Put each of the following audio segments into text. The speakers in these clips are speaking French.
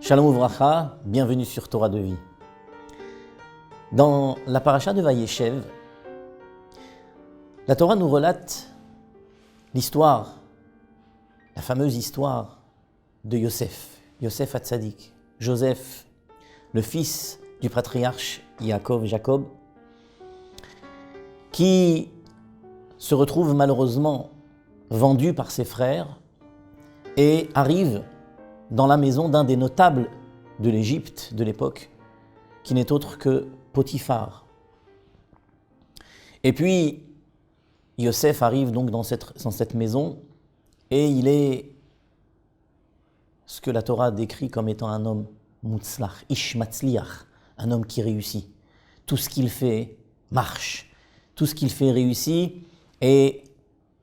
Shalom Uvracha, bienvenue sur Torah de vie. Dans la paracha de Vayeshev, la Torah nous relate l'histoire, la fameuse histoire de Yosef Hatzadik, Joseph, le fils du patriarche Jacob, qui se retrouve malheureusement vendu par ses frères et arrive dans la maison d'un des notables de l'Égypte de l'époque, qui n'est autre que Potiphar. Et puis, Yosef arrive donc dans cette maison, et il est ce que la Torah décrit comme étant un homme mutzlach, ish matzliach, un homme qui réussit. Tout ce qu'il fait marche, tout ce qu'il fait réussit, et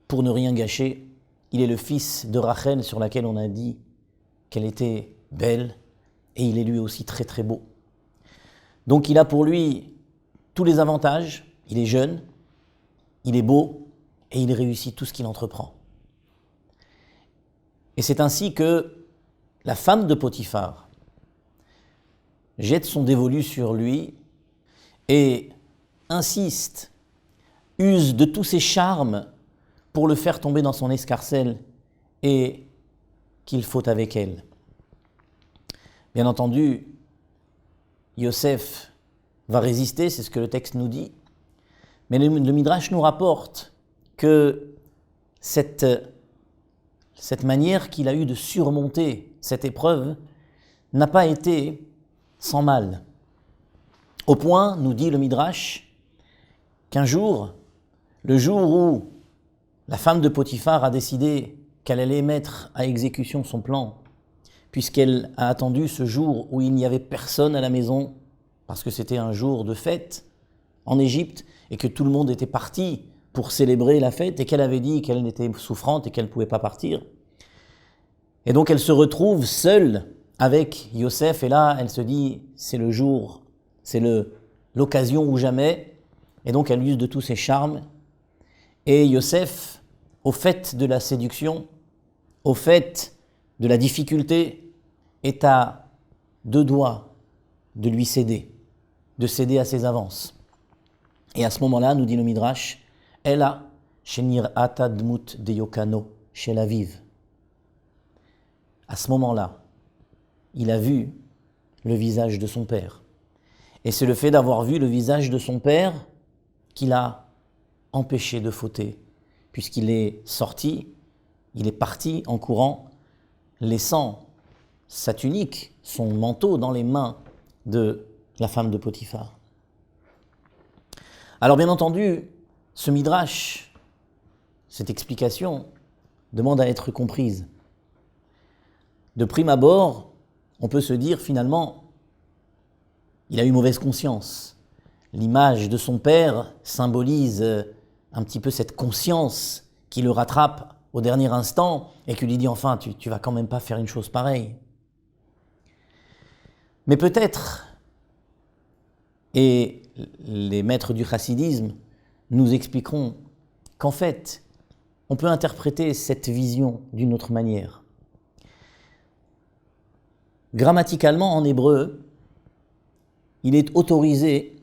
pour ne rien gâcher, il est le fils de Rachel, sur laquelle on a dit qu'elle était belle, et il est lui aussi très très beau. Donc il a pour lui tous les avantages, il est jeune, il est beau, et il réussit tout ce qu'il entreprend. Et c'est ainsi que la femme de Potiphar jette son dévolu sur lui et insiste, use de tous ses charmes pour le faire tomber dans son escarcelle et qu'il faut avec elle. Bien entendu, Yosef va résister, c'est ce que le texte nous dit, mais le Midrash nous rapporte que cette manière qu'il a eue de surmonter cette épreuve n'a pas été sans mal. Au point, nous dit le Midrash, qu'un jour, le jour où la femme de Potiphar a décidé qu'elle allait mettre à exécution son plan, puisqu'elle a attendu ce jour où il n'y avait personne à la maison, parce que c'était un jour de fête en Égypte, et que tout le monde était parti pour célébrer la fête, et qu'elle avait dit qu'elle était souffrante et qu'elle ne pouvait pas partir. Et donc elle se retrouve seule avec Yosef, et là elle se dit, c'est le jour, c'est l'occasion ou jamais, et donc elle use de tous ses charmes, et Yosef, au fait de la séduction, au fait de la difficulté, est à deux doigts de lui céder, de céder à ses avances. Et à ce moment-là, nous dit le Midrash, Ela shenir ata dmut de Yokano shel Aviv. À ce moment-là, il a vu le visage de son père. Et c'est le fait d'avoir vu le visage de son père qui l'a empêché de fauter, puisqu'il est sorti, il est parti en courant, laissant sa tunique, son manteau dans les mains de la femme de Potiphar. Alors bien entendu, ce midrash, cette explication, demande à être comprise. De prime abord, on peut se dire finalement, il a eu mauvaise conscience. L'image de son père symbolise un petit peu cette conscience qui le rattrape au dernier instant et qui lui dit enfin, tu vas quand même pas faire une chose pareille. Mais peut-être, et les maîtres du chassidisme nous expliqueront qu'en fait, on peut interpréter cette vision d'une autre manière. Grammaticalement, en hébreu, il est autorisé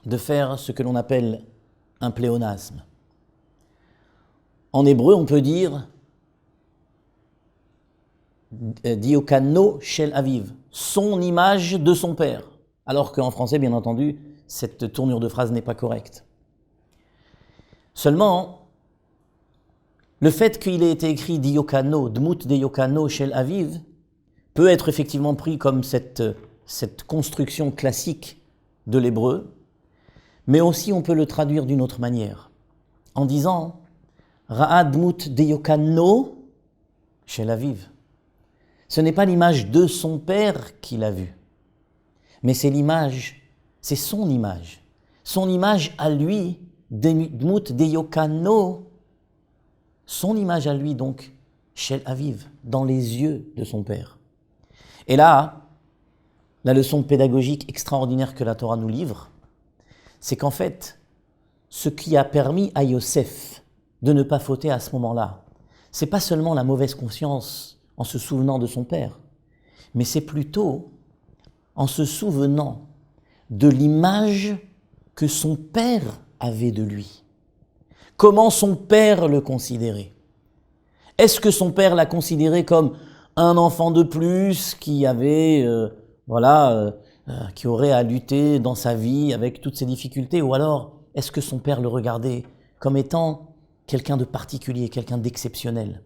de faire ce que l'on appelle un pléonasme. En hébreu, on peut dire Diokano shel Aviv, son image de son père. Alors qu'en français, bien entendu, cette tournure de phrase n'est pas correcte. Seulement, le fait qu'il ait été écrit Diokano, Dmut Diokano shel Aviv, peut être effectivement pris comme cette construction classique de l'hébreu, mais aussi on peut le traduire d'une autre manière, en disant Ra'admut deyokano shel Aviv. Ce n'est pas l'image de son père qu'il a vue, mais c'est son image à lui, dmut deyokano, son image à lui donc, shel Aviv, dans les yeux de son père. Et là, la leçon pédagogique extraordinaire que la Torah nous livre, c'est qu'en fait, ce qui a permis à Yosef de ne pas fauter à ce moment-là, c'est pas seulement la mauvaise conscience en se souvenant de son père, mais c'est plutôt en se souvenant de l'image que son père avait de lui. Comment son père le considérait? Est-ce que son père l'a considéré comme un enfant de plus qui avait, qui aurait à lutter dans sa vie avec toutes ses difficultés, ou alors est-ce que son père le regardait comme étant quelqu'un de particulier, quelqu'un d'exceptionnel?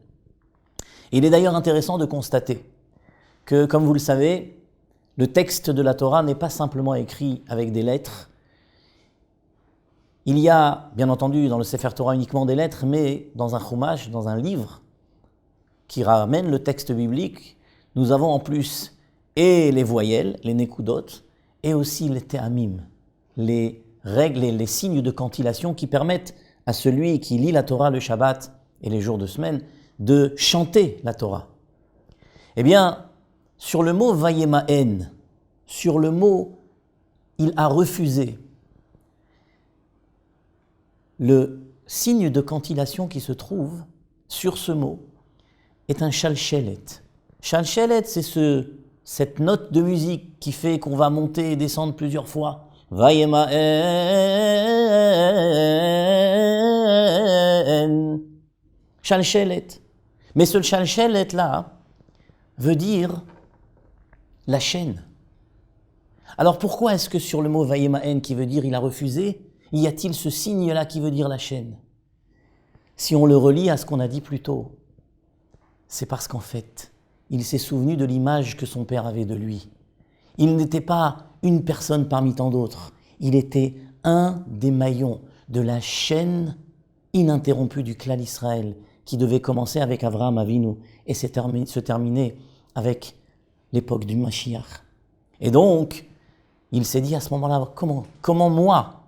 Il est d'ailleurs intéressant de constater que, comme vous le savez, le texte de la Torah n'est pas simplement écrit avec des lettres. Il y a, bien entendu, dans le Sefer Torah uniquement des lettres, mais dans un chumash, dans un livre qui ramène le texte biblique, nous avons en plus et les voyelles, les nekudot, et aussi les te'amim, les règles et les signes de cantillation qui permettent à celui qui lit la Torah le Shabbat et les jours de semaine de chanter la Torah. Eh bien, sur le mot vayemaen, sur le mot il a refusé, le signe de cantillation qui se trouve sur ce mot est un shalshelet. Shalshelet, c'est cette note de musique qui fait qu'on va monter et descendre plusieurs fois. Vayemaen. Shalshelet. Mais ce shalshelet là veut dire la chaîne. Alors pourquoi est-ce que sur le mot vayemaen qui veut dire il a refusé, y a-t-il ce signe-là qui veut dire la chaîne? Si on le relie à ce qu'on a dit plus tôt, c'est parce qu'en fait, il s'est souvenu de l'image que son père avait de lui. Il n'était pas une personne parmi tant d'autres, il était un des maillons de la chaîne ininterrompue du clan d'Israël, qui devait commencer avec Avraham Avinu et se terminer avec l'époque du Mashiach. Et donc, il s'est dit à ce moment-là, comment moi,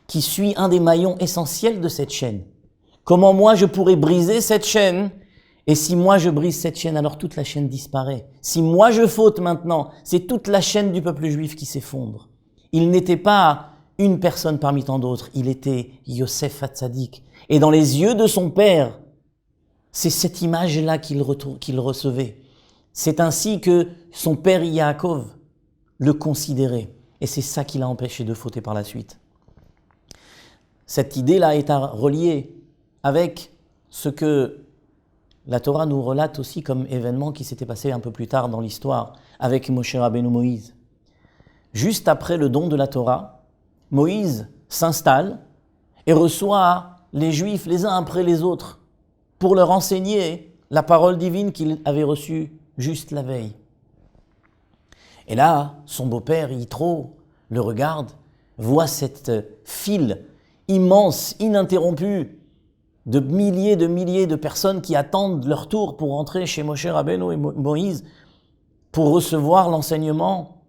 qui suis un des maillons essentiels de cette chaîne, comment moi je pourrais briser cette chaîne? Et si moi je brise cette chaîne, alors toute la chaîne disparaît. Si moi je faute maintenant, c'est toute la chaîne du peuple juif qui s'effondre. Il n'était pas une personne parmi tant d'autres, il était Yosef Hatzadik. Et dans les yeux de son père, c'est cette image-là qu'il recevait. C'est ainsi que son père Yaakov le considérait. Et c'est ça qui l'a empêché de fauter par la suite. Cette idée-là est à relier avec ce que la Torah nous relate aussi comme événement qui s'était passé un peu plus tard dans l'histoire avec Moshe Rabbeinu Moïse. Juste après le don de la Torah, Moïse s'installe et reçoit les Juifs les uns après les autres pour leur enseigner la parole divine qu'il avait reçue juste la veille. Et là, son beau-père, Yitro, le regarde, voit cette file immense, ininterrompue, de milliers de personnes qui attendent leur tour pour rentrer chez Moshe Rabbeinu et Moïse pour recevoir l'enseignement.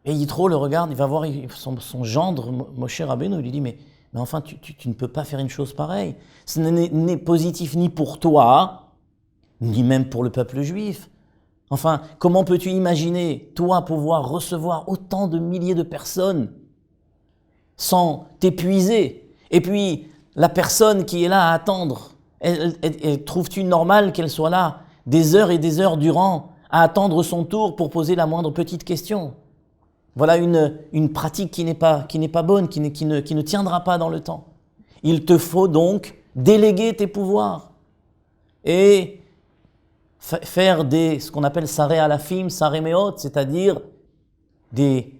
Et Yitro le regarde, il va voir son gendre, Moshe Rabbeinu, il lui dit, mais enfin, tu ne peux pas faire une chose pareille. Ce n'est positif ni pour toi, ni même pour le peuple juif. Enfin, comment peux-tu imaginer, toi, pouvoir recevoir autant de milliers de personnes sans t'épuiser? Et puis, la personne qui est là à attendre, trouves-tu normal qu'elle soit là des heures et des heures durant à attendre son tour pour poser la moindre petite question? Voilà une pratique qui n'est pas bonne, qui ne tiendra pas dans le temps. Il te faut donc déléguer tes pouvoirs et faire ce qu'on appelle saré alafim, saré meot, c'est-à-dire des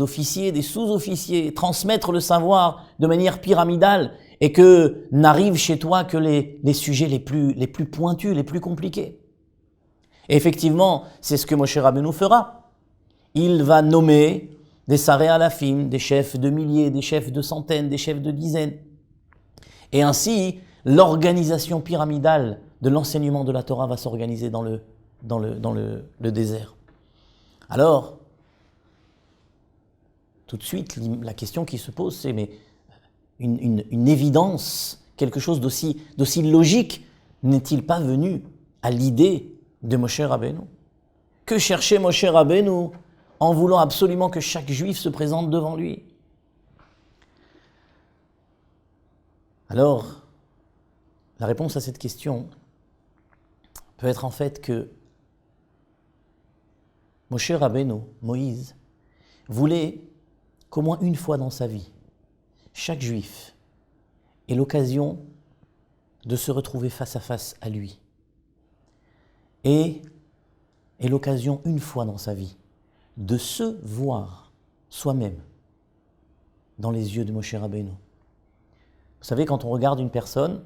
officiers, des sous-officiers, transmettre le savoir de manière pyramidale et que n'arrivent chez toi que les sujets les plus pointus, les plus compliqués. Et effectivement, c'est ce que Moshe Rabbeinu fera. Il va nommer des saré alafim, des chefs de milliers, des chefs de centaines, des chefs de dizaines. Et ainsi, l'organisation pyramidale de l'enseignement de la Torah va s'organiser dans le désert. Alors, tout de suite, la question qui se pose, c'est mais une évidence, quelque chose d'aussi logique, n'est-il pas venu à l'idée de Moshe Rabbeinu? Que cherchait Moshe Rabbeinu en voulant absolument que chaque juif se présente devant lui? Alors, la réponse à cette question peut être en fait que Moshe Rabbeinu, Moïse, voulait qu'au moins une fois dans sa vie, chaque juif ait l'occasion de se retrouver face à face à lui. Et l'occasion une fois dans sa vie de se voir soi-même dans les yeux de Moshe Rabbeinu. Vous savez, quand on regarde une personne,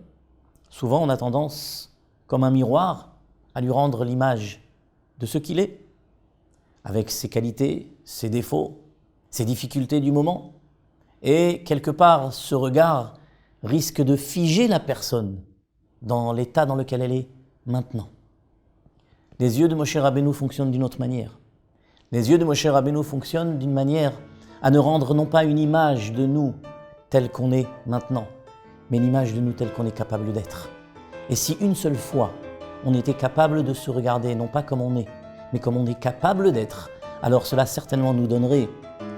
souvent on a tendance, comme un miroir, à lui rendre l'image de ce qu'il est, avec ses qualités, ses défauts, ses difficultés du moment. Et quelque part, ce regard risque de figer la personne dans l'état dans lequel elle est maintenant. Les yeux de Moshe Rabbeinu fonctionnent d'une autre manière. Les yeux de Moshe Rabbeinu fonctionnent d'une manière à ne rendre non pas une image de nous telle qu'on est maintenant, mais une image de nous telle qu'on est capable d'être. Et si une seule fois, on était capable de se regarder, non pas comme on est, mais comme on est capable d'être, alors cela certainement nous donnerait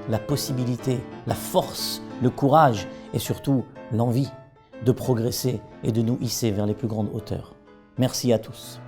la possibilité, la force, le courage et surtout l'envie de progresser et de nous hisser vers les plus grandes hauteurs. Merci à tous.